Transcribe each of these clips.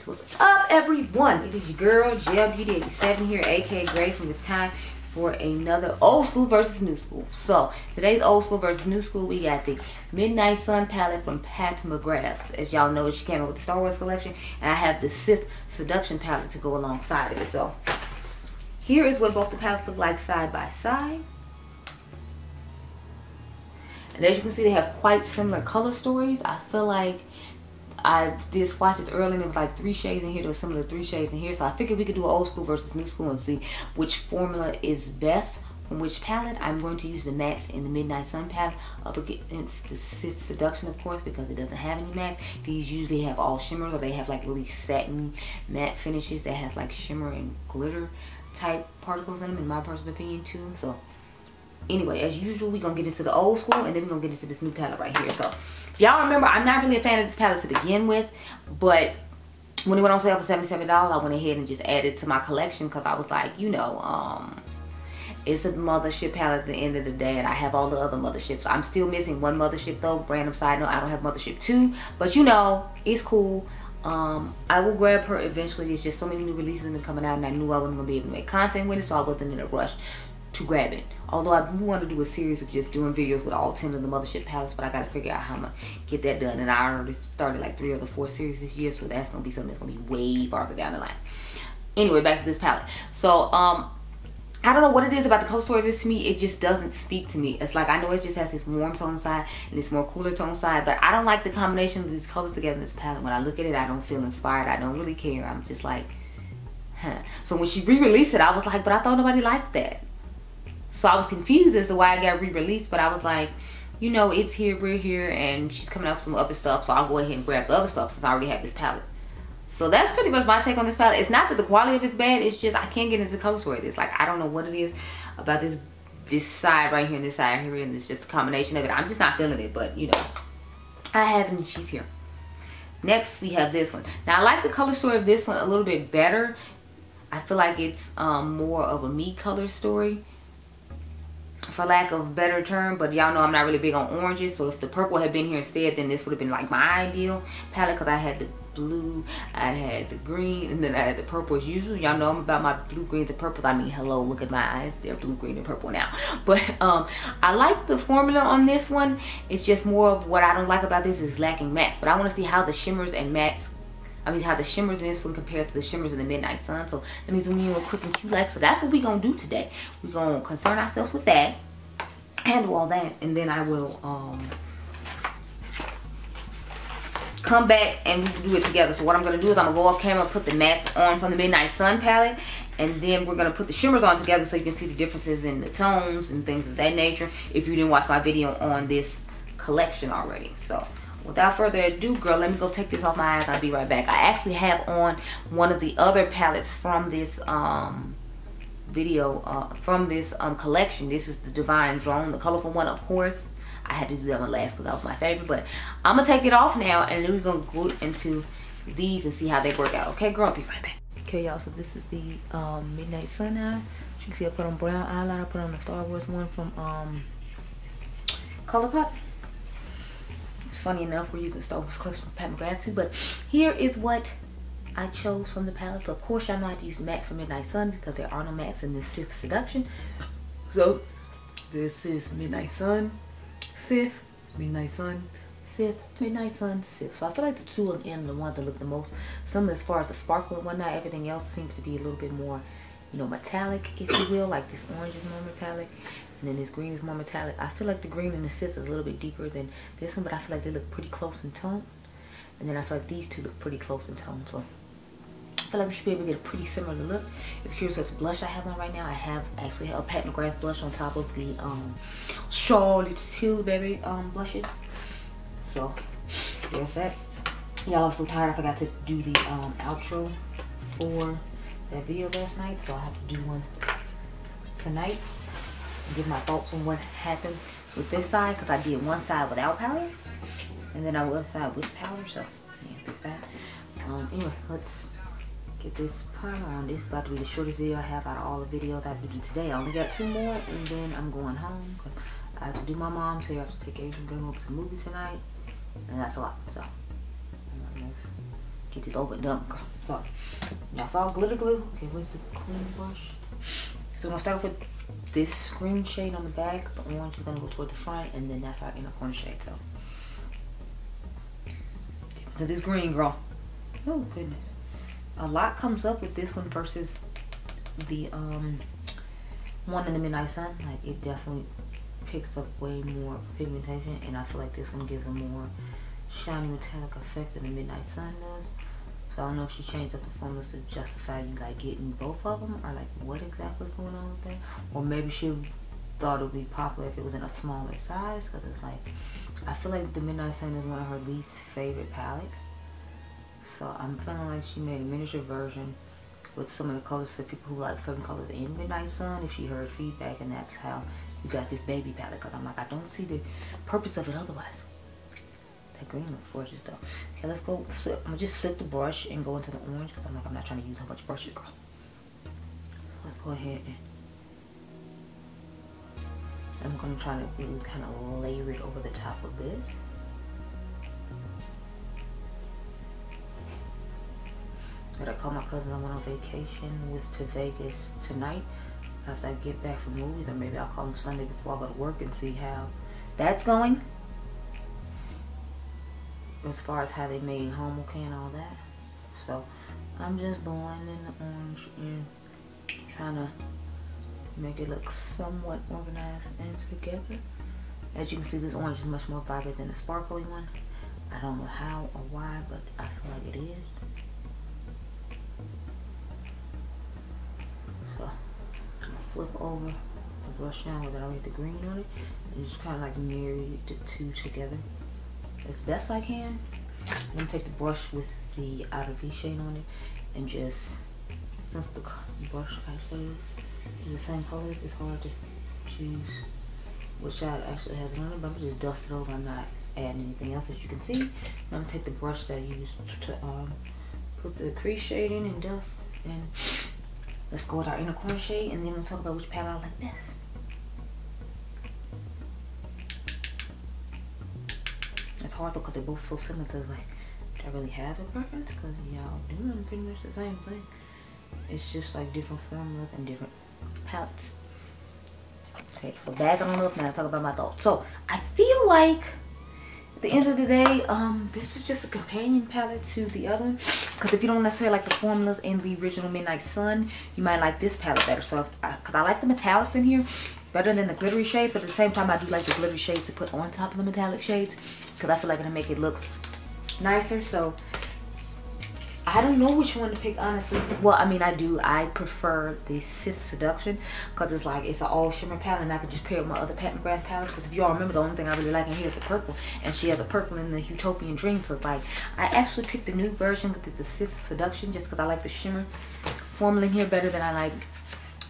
What's up, everyone? It is your girl, Beauty 87 here, aka Grace, and it's time for another old school versus new school. So today's old school versus new school, we got the Midnight Sun palette from McGrath. As y'all know, she came up with the Star Wars collection, and I have the Sith Seduction palette to go alongside of it. So here is what both the palettes look like side by side. And as you can see, they have quite similar color stories. I feel like I did swatches earlier and it was like 3 shades in here. There was similar 3 shades in here. So I figured we could do an old school versus new school and see which formula is best from which palette. I'm going to use the mattes in the Midnight Sun palette up against the Sith Seduction, of course, because it doesn't have any mattes. These usually have all shimmers, or they have like really satin matte finishes that have like shimmer and glitter type particles in them, in my personal opinion too. So anyway, as usual, we're gonna get into the old school and then we're gonna get into this new palette right here. So y'all remember, I'm not really a fan of this palette to begin with, but when it went on sale for $77, I went ahead and just added it to my collection because I was like, you know, it's a mothership palette at the end of the day, and I have all the other motherships. I'm still missing one mothership though. Random side note, I don't have mothership 2, but you know, it's cool. I will grab her eventually. There's just so many new releases been coming out, and I knew I wasn't gonna be able to make content with it, so I wasn't in a rush to grab it. Although I do want to do a series of just doing videos with all 10 of the mothership palettes, but I gotta figure out how I'm gonna get that done. And I already started like 3 of the 4 series this year, so that's gonna be something that's gonna be way farther down the line. Anyway, back to this palette. So I don't know what it is about the color story of this to me. It just doesn't speak to me. It's like, I know it just has this warm tone side and this more cooler tone side, but I don't like the combination of these colors together in this palette. When I look at it, I don't feel inspired. I don't really care. I'm just like, huh. So when she re-released it, I was like, but I thought nobody liked that. So I was confused as to why I got re-released, but I was like, you know, it's here, we're here, and she's coming out with some other stuff, so I'll go ahead and grab the other stuff since I already have this palette. So that's pretty much my take on this palette. It's not that the quality of it's bad, it's just I can't get into the color story of this. Like, I don't know what it is about this side right here and this side here, and it's just a combination of it. I'm just not feeling it, but you know, I have it and she's here. Next, we have this one. Now, I like the color story of this one a little bit better. I feel like it's more of a me color story, for lack of a better term, but y'all know I'm not really big on oranges, so if the purple had been here instead, then this would have been like my ideal palette, because I had the blue, I had the green, and then I had the purple as usual. Y'all know I'm about my blue, greens, and purples. I mean, hello, look at my eyes, they're blue, green, and purple now. But I like the formula on this one. It's just more of what I don't like about this is lacking mattes, but I want to see how the shimmers and mattes, how the shimmers in this one compared to the shimmers in the Midnight Sun. So let me zoom in real quick and cute like. So that's what we're gonna do today. We're gonna concern ourselves with that, handle all that, and then I will come back and we can do it together. So what I'm gonna do is I'm gonna go off camera, put the mattes on from the Midnight Sun palette, and then we're gonna put the shimmers on together so you can see the differences in the tones and things of that nature if you didn't watch my video on this collection already. So without further ado, girl, let me go take this off my eyes. I'll be right back. I actually have on one of the other palettes from this collection. This is the Divine Drone, the colorful one, of course. I had to do that one last because that was my favorite, but I'm gonna take it off now and then we're gonna go into these and see how they work out. Okay, girl, I'll be right back. Okay, y'all, so this is the Midnight Sun eye. You can see I put on brown eyeliner. I put on the Star Wars one from ColourPop. Funny enough, we're using Star Wars collection from McGrath too, but here is what I chose from the palette. So of course y'all know I have to use the mattes for Midnight Sun because there are no mattes in this Sith Seduction. So this is Midnight Sun, Sith, Midnight Sun, Sith, Midnight Sun, Sith. So I feel like the two of them are the ones that look the most similar as far as the sparkle and whatnot. Everything else seems to be a little bit more, you know, metallic, if you will. Like this orange is more metallic, and then this green is more metallic. I feel like the green in the Sith is a little bit deeper than this one, but I feel like they look pretty close in tone. And then I feel like these two look pretty close in tone. So I feel like we should be able to get a pretty similar look. If you're curious what blush I have on right now, I have actually a McGrath blush on top of the Charlotte Tilbury blushes. So there's that. Y'all, I'm so tired. I forgot to do the outro for that video last night, so I have to do one tonight. Give my thoughts on what happened with this side, because I did one side without powder and then I one side with powder. So yeah, there's that. Anyway, let's get this primer on. This is about to be the shortest video I have out of all the videos I have to do today. I only got 2 more and then I'm going home because I have to do my mom's hair. I have to take Adriangameover to the movies tonight, and that's a lot. So let's Get this over and done, girl. So, y'all saw glitter glue. Okay, where's the clean brush? So we're gonna start with this green shade on the back. The orange is gonna go toward the front, and then that's our inner corner shade. So this green, girl. Oh goodness. A lot comes up with this one versus the one in the Midnight Sun. Like, it definitely picks up way more pigmentation, and I feel like this one gives a more shiny metallic effect than the Midnight Sun does. So I don't know if she changed up the formulas to justify you like getting both of them, or like what exactly is going on with that. Or maybe she thought it would be popular if it was in a smaller size, because it's like, I feel like the Midnight Sun is one of her least favorite palettes. So I'm feeling like she made a miniature version with some of the colors for people who like certain colors in Midnight Sun, if she heard feedback, and that's how you got this baby palette. Because I'm like, I don't see the purpose of it otherwise. That green looks gorgeous though. Okay, let's go. I'm gonna just flip the brush and go into the orange, because I'm like, I'm not trying to use a bunch of brushes, girl. So let's go ahead and I'm gonna try to really kind of layer it over the top of this. But I called my cousin. I went on vacation. Was to Vegas tonight after I get back from movies, or maybe I'll call him Sunday before I go to work and see how that's going. As far as how they made homework and all that. So I'm just blending the orange in, trying to make it look somewhat organized and together. As you can see, this orange is much more vibrant than the sparkly one. I don't know how or why, but I feel like it is. So I'm gonna flip over the brush now with already the green on it, and just kind of like marry the two together as best I can. I'm gonna take the brush with the outer V shade on it, and just, since the brush eyeshadow is the same colors, it's hard to choose which side actually has it on it, but I'm gonna just dust it over. I'm not adding anything else, as you can see. I'm gonna take the brush that I used to put the crease shade in and dust, and let's go with our inner corner shade, and then we'll talk about which palette I like best. It's hard though, because they're both so similar, so it's like, do I really have a preference? Because y'all doing pretty much the same thing. It's just like different formulas and different palettes. Okay, so backing on up now, talk about my thoughts. So I feel like at the end of the day, this is just a companion palette to the other one. Because if you don't necessarily like the formulas in the original Midnight Sun, you might like this palette better. So because I like the metallics in here better than the glittery shades, but at the same time I do like the glittery shades to put on top of the metallic shades, because I feel like it'll make it look nicer. So I don't know which one to pick, honestly. Well, I mean, I prefer the Sith Seduction, because it's like, it's an all shimmer palette, and I could just pair it with my other McGrath palettes. Because if y'all remember, the only thing I really like in here is the purple, and she has a purple in the Utopian Dream. So it's like, I actually picked the new version with the Sith Seduction, just because I like the shimmer formula in here better than I like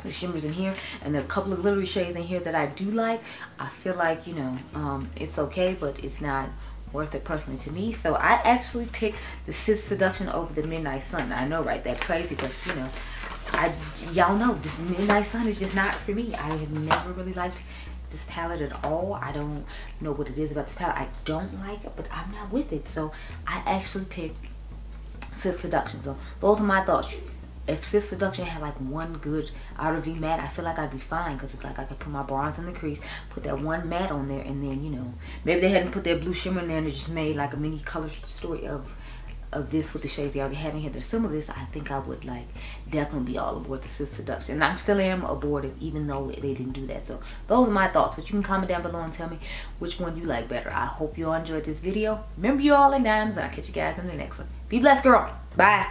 the shimmers in here. And a couple of glittery shades in here that I do like. I feel like, you know, it's okay, but it's not worth it personally to me. So I actually picked the Sith Seduction over the Midnight Sun. I know, right? That's crazy, but you know, y'all know this Midnight Sun is just not for me. I have never really liked this palette at all. I don't know what it is about this palette. I don't like it, but I'm not with it. So I actually picked Sith Seduction. So those are my thoughts. If Sith Seduction had like one good outer V matte, I feel like I'd be fine, because it's like I could put my bronze in the crease, put that one matte on there, and then, you know, maybe they hadn't put their blue shimmer in there and it just made like a mini color story of this with the shades they already have in here. They're similar to this. I think I would like definitely be all aboard the Sith Seduction, and I still am aboard it, even though they didn't do that. So those are my thoughts, but you can comment down below and tell me which one you like better. I hope you all enjoyed this video. Remember, you all in diamonds, and I'll catch you guys in the next one. Be blessed, girl. Bye.